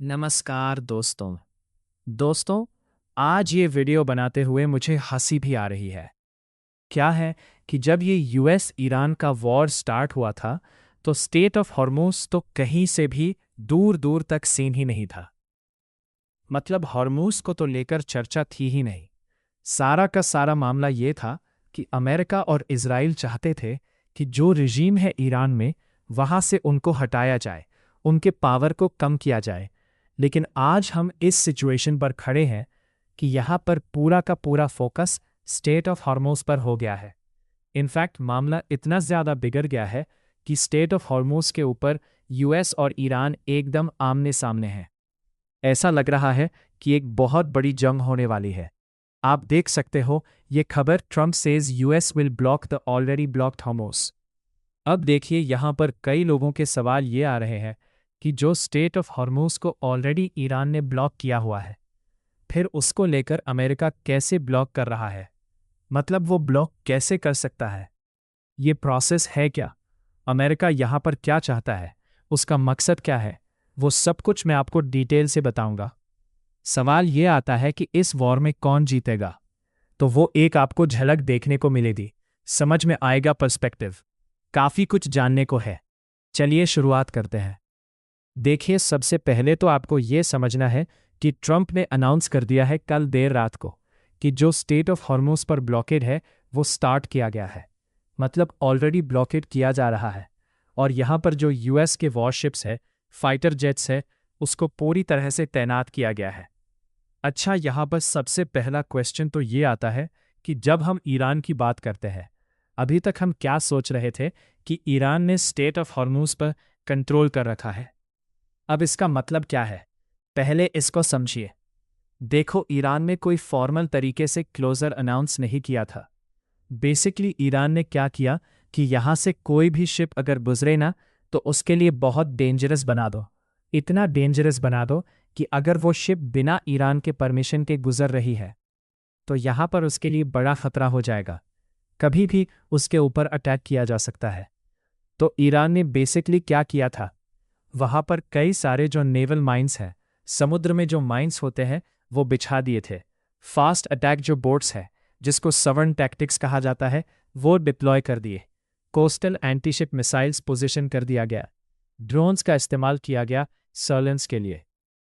नमस्कार दोस्तों। दोस्तों, आज ये वीडियो बनाते हुए मुझे हंसी भी आ रही है। क्या है कि जब ये यूएस ईरान का वॉर स्टार्ट हुआ था, तो स्टेट ऑफ हॉर्मूज तो कहीं से भी दूर दूर तक सीन ही नहीं था। मतलब हॉर्मूज को तो लेकर चर्चा थी ही नहीं। सारा का सारा मामला ये था कि अमेरिका और इजराइल चाहते थे कि जो रिजीम है ईरान में, वहां से उनको हटाया जाए, उनके पावर को कम किया जाए। लेकिन आज हम इस सिचुएशन पर खड़े हैं कि यहाँ पर पूरा का पूरा फोकस स्टेट ऑफ हॉर्मोज पर हो गया है। इनफैक्ट मामला इतना ज़्यादा बिगड़ गया है कि स्टेट ऑफ हॉर्मोज के ऊपर यूएस और ईरान एकदम आमने सामने हैं। ऐसा लग रहा है कि एक बहुत बड़ी जंग होने वाली है। आप देख सकते हो, ये खबर Trump says US will block the already blocked Hormoz. अब देखिए, यहाँ पर कई लोगों के सवाल ये आ रहे हैं कि जो स्टेट ऑफ हॉर्मूज को ऑलरेडी ईरान ने ब्लॉक किया हुआ है, फिर उसको लेकर अमेरिका कैसे ब्लॉक कर रहा है। मतलब वो ब्लॉक कैसे कर सकता है? ये प्रोसेस है क्या? अमेरिका यहाँ पर क्या चाहता है? उसका मकसद क्या है? वो सब कुछ मैं आपको डिटेल से बताऊंगा। सवाल ये आता है कि इस वॉर में कौन जीतेगा? तो वो एक आपको झलक देखने को मिलेगी, समझ में आएगा पर्सपेक्टिव। काफ़ी कुछ जानने को है। चलिए शुरुआत करते हैं। देखिए, सबसे पहले तो आपको ये समझना है कि ट्रंप ने अनाउंस कर दिया है कल देर रात को कि जो स्टेट ऑफ हॉर्मोज पर ब्लॉकेड है वो स्टार्ट किया गया है। मतलब ऑलरेडी ब्लॉकेड किया जा रहा है। और यहाँ पर जो यूएस के वॉरशिप्स है, फाइटर जेट्स है, उसको पूरी तरह से तैनात किया गया है। अच्छा, यहाँ पर सबसे पहला क्वेश्चन तो ये आता है कि जब हम ईरान की बात करते हैं, अभी तक हम क्या सोच रहे थे कि ईरान ने स्टेट ऑफ हॉर्मूज पर कंट्रोल कर रखा है। अब इसका मतलब क्या है, पहले इसको समझिए। देखो, ईरान ने कोई फॉर्मल तरीके से क्लोजर अनाउंस नहीं किया था। बेसिकली ईरान ने क्या किया कि यहाँ से कोई भी शिप अगर गुजरे ना, तो उसके लिए बहुत डेंजरस बना दो। इतना डेंजरस बना दो कि अगर वो शिप बिना ईरान के परमिशन के गुजर रही है, तो यहाँ पर उसके लिए बड़ा खतरा हो जाएगा। कभी भी उसके ऊपर अटैक किया जा सकता है। तो ईरान ने बेसिकली क्या किया था, वहाँ पर कई सारे जो नेवल माइंस हैं, समुद्र में जो माइंस होते हैं, वो बिछा दिए थे। फास्ट अटैक जो बोट्स है, जिसको सवर्न टैक्टिक्स कहा जाता है, वो डिप्लॉय कर दिए। कोस्टल एंटीशिप मिसाइल्स पोजीशन कर दिया गया। ड्रोन्स का इस्तेमाल किया गया सर्वेलेंस के लिए।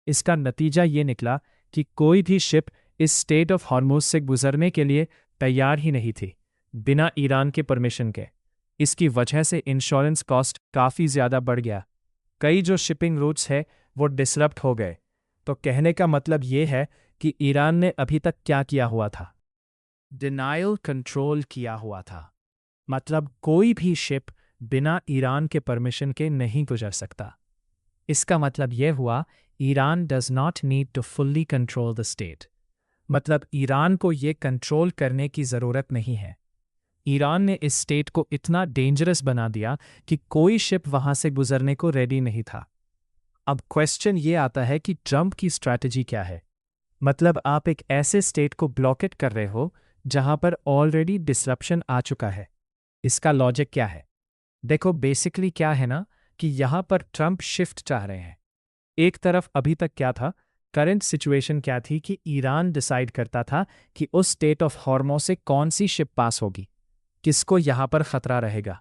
इसका नतीजा ये निकला कि कोई भी शिप इस स्टेट ऑफ हॉर्मूज से गुजरने के लिए तैयार ही नहीं थी, बिना ईरान के परमिशन के। इसकी वजह से इंश्योरेंस कॉस्ट काफ़ी ज़्यादा बढ़ गया। कई जो शिपिंग रूट्स है वो डिसरप्ट हो गए। तो कहने का मतलब ये है कि ईरान ने अभी तक क्या किया हुआ था, डिनायल कंट्रोल किया हुआ था। मतलब कोई भी शिप बिना ईरान के परमिशन के नहीं गुजर सकता। इसका मतलब यह हुआ, Iran does not need to fully control the state. मतलब ईरान को ये कंट्रोल करने की ज़रूरत नहीं है। ईरान ने इस स्टेट को इतना डेंजरस बना दिया कि कोई शिप वहां से गुजरने को रेडी नहीं था। अब क्वेश्चन ये आता है कि ट्रंप की स्ट्रैटेजी क्या है। मतलब आप एक ऐसे स्टेट को ब्लॉकेट कर रहे हो जहां पर ऑलरेडी डिसरप्शन आ चुका है। इसका लॉजिक क्या है? देखो, बेसिकली क्या है ना कि यहां पर ट्रंप शिफ्ट चाह रहे हैं। एक तरफ अभी तक क्या था, करंट सिचुएशन क्या थी कि ईरान डिसाइड करता था कि उस स्टेट ऑफ हॉर्मोज से कौन सी शिप पास होगी, किसको यहां पर खतरा रहेगा।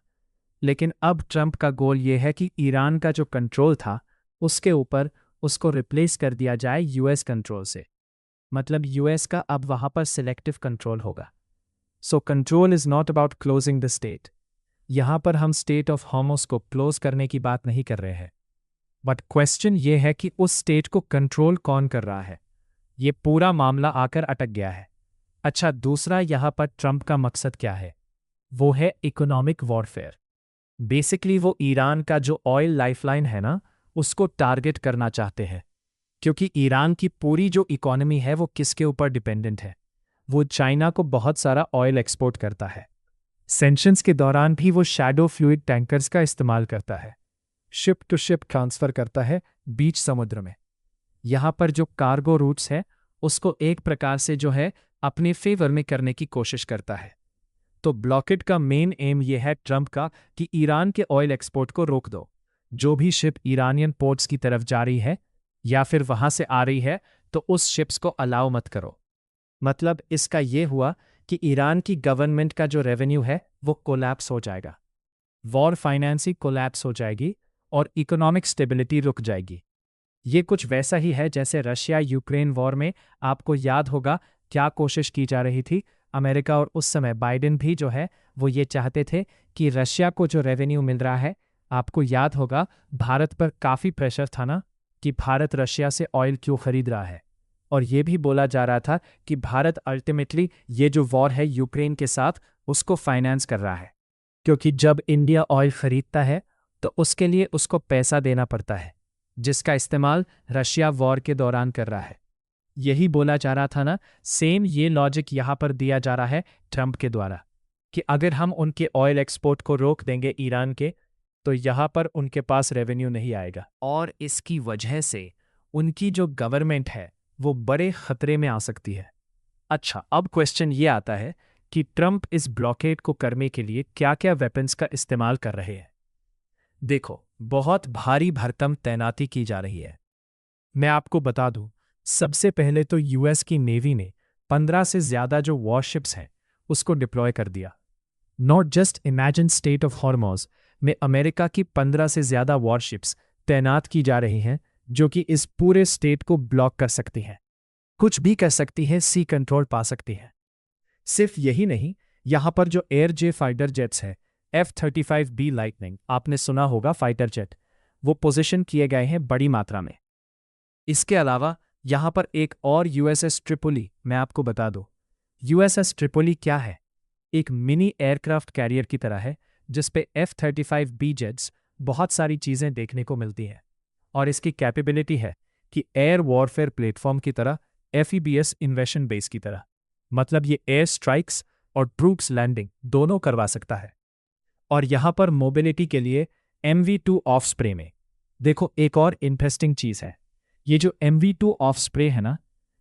लेकिन अब ट्रंप का गोल यह है कि ईरान का जो कंट्रोल था उसके ऊपर उसको रिप्लेस कर दिया जाए यूएस कंट्रोल से। मतलब यूएस का अब वहां पर सिलेक्टिव कंट्रोल होगा। So control is not about closing the state. यहां पर हम स्टेट ऑफ हॉर्मोज को क्लोज करने की बात नहीं कर रहे हैं। बट क्वेश्चन ये है कि उस स्टेट को कंट्रोल कौन कर रहा है। ये पूरा मामला आकर अटक गया है। अच्छा, दूसरा यहां पर ट्रंप का मकसद क्या है? वो है इकोनॉमिक वॉरफेयर। बेसिकली वो ईरान का जो ऑयल लाइफलाइन है ना, उसको टारगेट करना चाहते हैं। क्योंकि ईरान की पूरी जो इकोनॉमी है वो किसके ऊपर डिपेंडेंट है? वो चाइना को बहुत सारा ऑयल एक्सपोर्ट करता है। सेंशंस के दौरान भी वो शैडो फ्लूइड टैंकर्स का इस्तेमाल करता है। शिप टू शिप ट्रांसफर करता है बीच समुद्र में। यहाँ पर जो कार्गो रूट्स है उसको एक प्रकार से जो है अपने फेवर में करने की कोशिश करता है। तो ब्लॉकेट का मेन एम यह है ट्रंप का कि ईरान के ऑयल एक्सपोर्ट को रोक दो। जो भी शिप ईरानियन पोर्ट्स की तरफ जा रही है, या फिर वहां से आ रही है तो उस शिप्स को अलाउ मत करो। मतलब इसका ये हुआ कि ईरान की गवर्नमेंट का जो रेवेन्यू है वो कोलैप्स हो जाएगा, वॉर फाइनेंसिंग कोलैप्स हो जाएगी और इकोनॉमिक स्टेबिलिटी रुक जाएगी। ये कुछ वैसा ही है जैसे रशिया यूक्रेन वॉर में आपको याद होगा क्या कोशिश की जा रही थी। अमेरिका और उस समय बाइडेन भी जो है वो ये चाहते थे कि रशिया को जो रेवेन्यू मिल रहा है, आपको याद होगा भारत पर काफ़ी प्रेशर था ना कि भारत रशिया से ऑयल क्यों खरीद रहा है। और ये भी बोला जा रहा था कि भारत अल्टीमेटली ये जो वॉर है यूक्रेन के साथ उसको फाइनेंस कर रहा है, क्योंकि जब इंडिया ऑयल खरीदता है तो उसके लिए उसको पैसा देना पड़ता है, जिसका इस्तेमाल रशिया वॉर के दौरान कर रहा है। यही बोला जा रहा था ना, सेम ये लॉजिक यहाँ पर दिया जा रहा है ट्रंप के द्वारा कि अगर हम उनके ऑयल एक्सपोर्ट को रोक देंगे ईरान के, तो यहाँ पर उनके पास रेवेन्यू नहीं आएगा और इसकी वजह से उनकी जो गवर्नमेंट है वो बड़े खतरे में आ सकती है। अच्छा, अब क्वेश्चन ये आता है कि ट्रंप इस ब्लॉकेड को करने के लिए क्या क्या वेपन्स का इस्तेमाल कर रहे हैं। देखो, बहुत भारी भरकम तैनाती की जा रही है। मैं आपको बता दूं, सबसे पहले तो यूएस की नेवी ने 15 से ज्यादा जो वॉरशिप्स हैं उसको डिप्लॉय कर दिया। Not just imagine state of Hormuz में अमेरिका की 15 से ज्यादा वॉरशिप्स तैनात की जा रही हैं जो कि इस पूरे स्टेट को ब्लॉक कर सकती हैं, कुछ भी कर सकती हैं, सी कंट्रोल पा सकती हैं। सिर्फ यही नहीं, यहां पर जो एयर जे फाइटर जेट्स हैं F-35B लाइटनिंग, आपने सुना होगा फाइटर जेट, वो पोजीशन किए गए हैं बड़ी मात्रा में। इसके अलावा यहां पर एक और यूएसएस ट्रिपोली, मैं आपको बता दूं, यूएसएस ट्रिपोली क्या है? एक मिनी एयरक्राफ्ट कैरियर की तरह है जिसपे F-35B जेट्स बहुत सारी चीजें देखने को मिलती हैं और इसकी कैपेबिलिटी है कि एयर वॉरफेयर प्लेटफॉर्म की तरह, FEBS इन्वेशन बेस की तरह, मतलब ये एयर स्ट्राइक्स और ट्रूप्स लैंडिंग दोनों करवा सकता है। और यहां पर मोबिलिटी के लिए MV2 ऑफस्प्रे में देखो एक और इंटरेस्टिंग चीज है, ये जो MV2 ऑफस्प्रे है ना,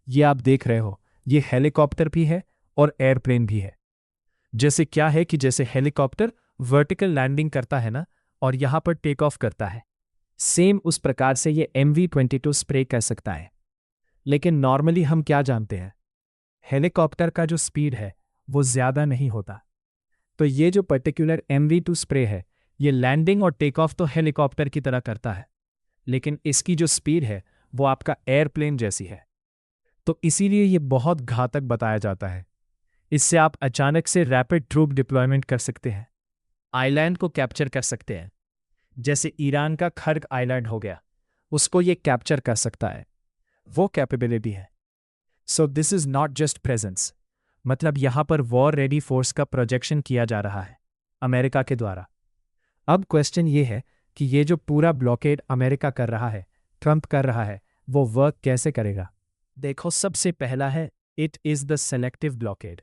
ये आप देख रहे हो, ये हेलीकॉप्टर भी है और एयरप्लेन भी है। जैसे क्या है कि जैसे हेलीकॉप्टर वर्टिकल लैंडिंग करता है ना और यहां पर टेक ऑफ करता है, सेम उस प्रकार से ये MV-22 स्प्रे कर सकता है। लेकिन नॉर्मली हम क्या जानते हैं, हेलीकॉप्टर का जो स्पीड है वो ज्यादा नहीं होता। तो ये जो पर्टिकुलर MV2 स्प्रे है, ये लैंडिंग और टेक ऑफ तो हेलीकॉप्टर की तरह करता है, लेकिन इसकी जो स्पीड है वो आपका एयरप्लेन जैसी है। तो इसीलिए ये बहुत घातक बताया जाता है। इससे आप अचानक से रैपिड ट्रूप डिप्लॉयमेंट कर सकते हैं, आइलैंड को कैप्चर कर सकते हैं, जैसे ईरान का खर्ग आइलैंड हो गया, उसको ये कैप्चर कर सकता है, वो कैपेबिलिटी है। So this is not just presence, मतलब यहां पर वॉर रेडी फोर्स का प्रोजेक्शन किया जा रहा है अमेरिका के द्वारा। अब क्वेश्चन ये है कि ये जो पूरा ब्लॉकेड अमेरिका कर रहा है, ट्रंप कर रहा है, वो वर्क कैसे करेगा? देखो, सबसे पहला है it is the selective blockade.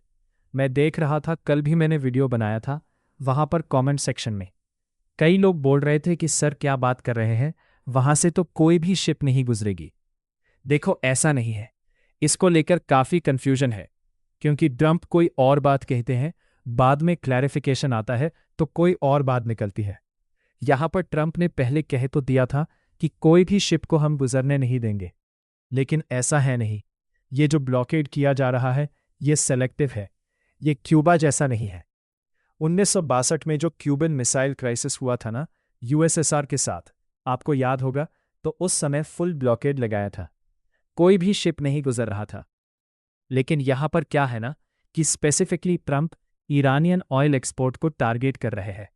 मैं देख रहा था, कल भी मैंने वीडियो बनाया था, वहां पर कमेंट सेक्शन में कई लोग बोल रहे थे कि सर क्या बात कर रहे हैं, वहां से तो कोई भी शिप नहीं गुजरेगी। देखो, ऐसा नहीं है, इसको लेकर काफी कंफ्यूजन है, क्योंकि ट्रंप कोई और बात कहते हैं, बाद में क्लैरिफिकेशन आता है तो कोई और बात निकलती है। यहां पर ट्रंप ने पहले कह तो दिया था कि कोई भी शिप को हम गुजरने नहीं देंगे, लेकिन ऐसा है नहीं। ये जो ब्लॉकेड किया जा रहा है ये सेलेक्टिव है, ये क्यूबा जैसा नहीं है। 1962 में जो क्यूबन मिसाइल क्राइसिस हुआ था ना USSR के साथ, आपको याद होगा, तो उस समय फुल ब्लॉकेड लगाया था, कोई भी शिप नहीं गुजर रहा था। लेकिन यहां पर क्या है ना कि specifically Trump Iranian oil export को टारगेट कर रहे हैं।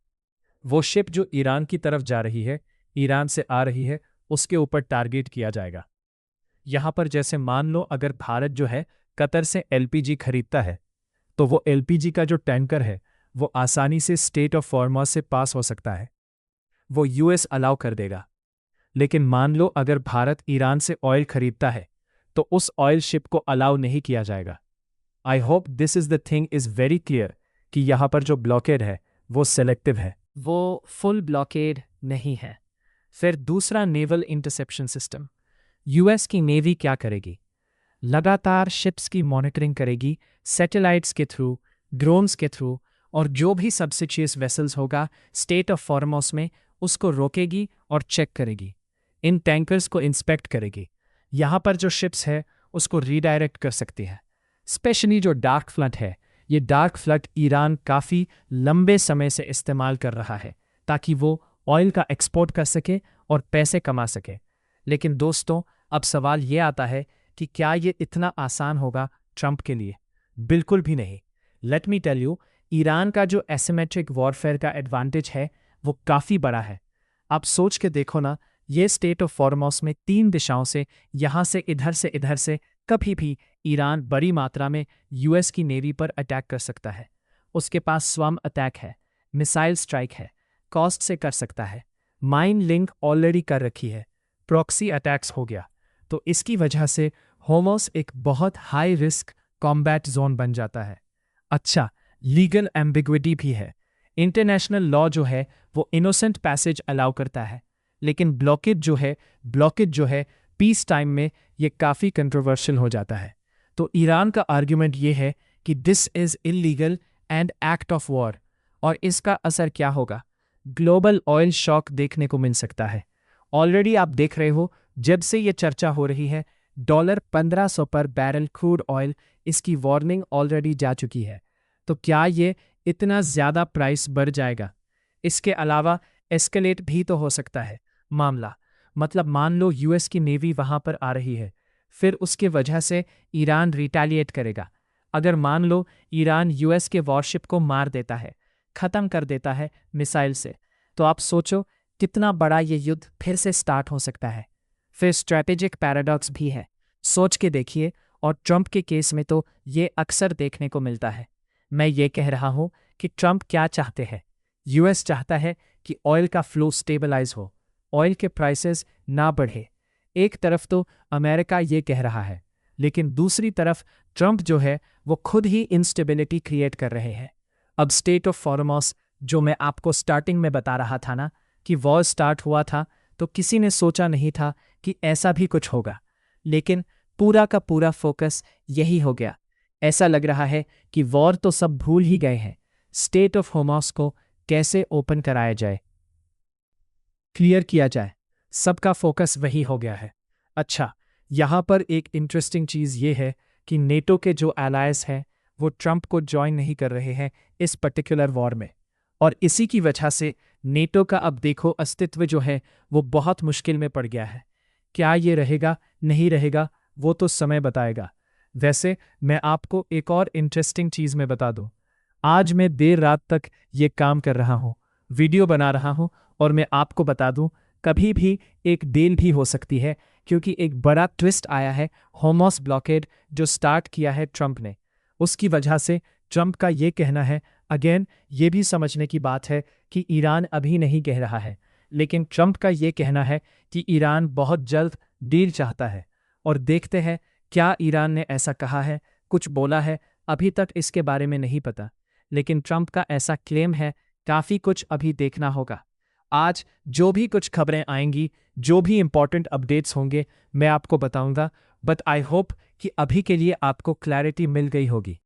वो शिप जो ईरान की तरफ जा रही है, ईरान से आ रही है, उसके ऊपर टारगेट किया जाएगा। यहां पर जैसे मान लो अगर भारत जो है कतर से LPG खरीदता है, तो वो LPG का जो टैंकर है वो आसानी से स्टेट ऑफ हॉर्मोज से पास हो सकता है, वो US अलाउ कर देगा। लेकिन मान लो अगर भारत ईरान से ऑयल खरीदता है तो उस ऑयल शिप को अलाउ नहीं किया जाएगा। I hope this is the thing is very clear कि यहां पर जो ब्लॉकेड है वो सेलेक्टिव है, वो फुल ब्लॉकेड नहीं है। फिर दूसरा, नेवल इंटरसेप्शन सिस्टम। US की नेवी क्या करेगी? लगातार शिप्स की मॉनिटरिंग करेगी, सैटेलाइट्स के थ्रू, ड्रोन्स के थ्रू, और जो भी सब्सिशियस वेसल्स होगा स्टेट ऑफ हॉर्मोज में, उसको रोकेगी और चेक करेगी, इन टैंकर्स को इंस्पेक्ट करेगी यहाँ पर जो शिप्स है उसको रीडायरेक्ट कर सकती है। स्पेशली जो डार्क फ्लड है, ये डार्क फ्लड ईरान काफ़ी लंबे समय से इस्तेमाल कर रहा है ताकि वो ऑयल का एक्सपोर्ट कर सके और पैसे कमा सके। लेकिन दोस्तों, अब सवाल ये आता है कि क्या ये इतना आसान होगा ट्रंप के लिए? बिल्कुल भी नहीं। Let me tell you, Iran का जो एसिमेट्रिक वॉरफेयर का एडवांटेज है वो काफ़ी बड़ा है। आप सोच के देखो ना, ये स्टेट ऑफ फॉर्मोस में 3 दिशाओं से, यहाँ से इधर से कभी भी ईरान बड़ी मात्रा में यूएस की नेवी पर अटैक कर सकता है। उसके पास स्वम अटैक है, मिसाइल स्ट्राइक है, कॉस्ट से कर सकता है, माइन लिंक ऑलरेडी कर रखी है, प्रॉक्सी अटैक्स हो गया। तो इसकी वजह से होमोस एक बहुत हाई रिस्क कॉम्बैट जोन बन जाता है। अच्छा, लीगल एम्बिग्विटी भी है। इंटरनेशनल लॉ जो है वो इनोसेंट पैसेज अलाउ करता है, लेकिन ब्लॉकेज जो है पीस टाइम में ये काफ़ी कंट्रोवर्शियल हो जाता है। तो ईरान का आर्ग्यूमेंट ये है कि this is illegal and act of war, और इसका असर क्या होगा? ग्लोबल ऑयल शॉक देखने को मिल सकता है। ऑलरेडी आप देख रहे हो, जब से ये चर्चा हो रही है, $1500 पर बैरल क्रूड ऑयल, इसकी वार्निंग ऑलरेडी जा चुकी है। तो क्या ये इतना ज़्यादा प्राइस बढ़ जाएगा? इसके अलावा एस्केलेट भी तो हो सकता है मामला। मतलब मान लो यूएस की नेवी वहाँ पर आ रही है, फिर उसके वजह से ईरान रिटेलिएट करेगा। अगर मान लो ईरान यूएस के वॉरशिप को मार देता है, ख़त्म कर देता है मिसाइल से, तो आप सोचो कितना बड़ा ये युद्ध फिर से स्टार्ट हो सकता है। फिर स्ट्रैटेजिक पैराडॉक्स भी है, सोच के देखिए। और ट्रंप के केस में तो ये अक्सर देखने को मिलता है। मैं ये कह रहा हूँ कि ट्रंप क्या चाहते हैं। यूएस चाहता है कि ऑयल का फ्लो स्टेबलाइज हो, ऑयल के प्राइसेस ना बढ़े। एक तरफ तो अमेरिका ये कह रहा है, लेकिन दूसरी तरफ ट्रंप जो है वो खुद ही इंस्टेबिलिटी क्रिएट कर रहे हैं। अब स्टेट ऑफ फॉर्मोस जो मैं आपको स्टार्टिंग में बता रहा था ना, कि वॉर स्टार्ट हुआ था तो किसी ने सोचा नहीं था कि ऐसा भी कुछ होगा, लेकिन पूरा का पूरा फोकस यही हो गया। ऐसा लग रहा है कि वॉर तो सब भूल ही गए हैं, स्टेट ऑफ होमोस को कैसे ओपन कराया जाए, क्लियर किया जाए, सबका फोकस वही हो गया है। अच्छा, यहाँ पर एक इंटरेस्टिंग चीज़ ये है कि नेटो के जो एलायंस हैं वो ट्रंप को ज्वाइन नहीं कर रहे हैं इस पर्टिकुलर वॉर में, और इसी की वजह से नेटो का अब देखो अस्तित्व जो है वो बहुत मुश्किल में पड़ गया है। क्या ये रहेगा नहीं रहेगा वो तो समय बताएगा। वैसे मैं आपको एक और इंटरेस्टिंग चीज़ में बता दूं, आज मैं देर रात तक ये काम कर रहा हूँ, वीडियो बना रहा हूँ, और मैं आपको बता दूं कभी भी एक डील भी हो सकती है, क्योंकि एक बड़ा ट्विस्ट आया है होमोस ब्लॉकेड जो स्टार्ट किया है ट्रंप ने। उसकी वजह से ट्रंप का ये कहना है, अगेन ये भी समझने की बात है कि ईरान अभी नहीं कह रहा है, लेकिन ट्रंप का ये कहना है कि ईरान बहुत जल्द डील चाहता है। और देखते हैं क्या ईरान ने ऐसा कहा है, कुछ बोला है, अभी तक इसके बारे में नहीं पता, लेकिन ट्रंप का ऐसा क्लेम है। काफ़ी कुछ अभी देखना होगा। आज जो भी कुछ खबरें आएंगी, जो भी इंपॉर्टेंट अपडेट्स होंगे, मैं आपको बताऊंगा। बट आई होप कि अभी के लिए आपको क्लैरिटी मिल गई होगी।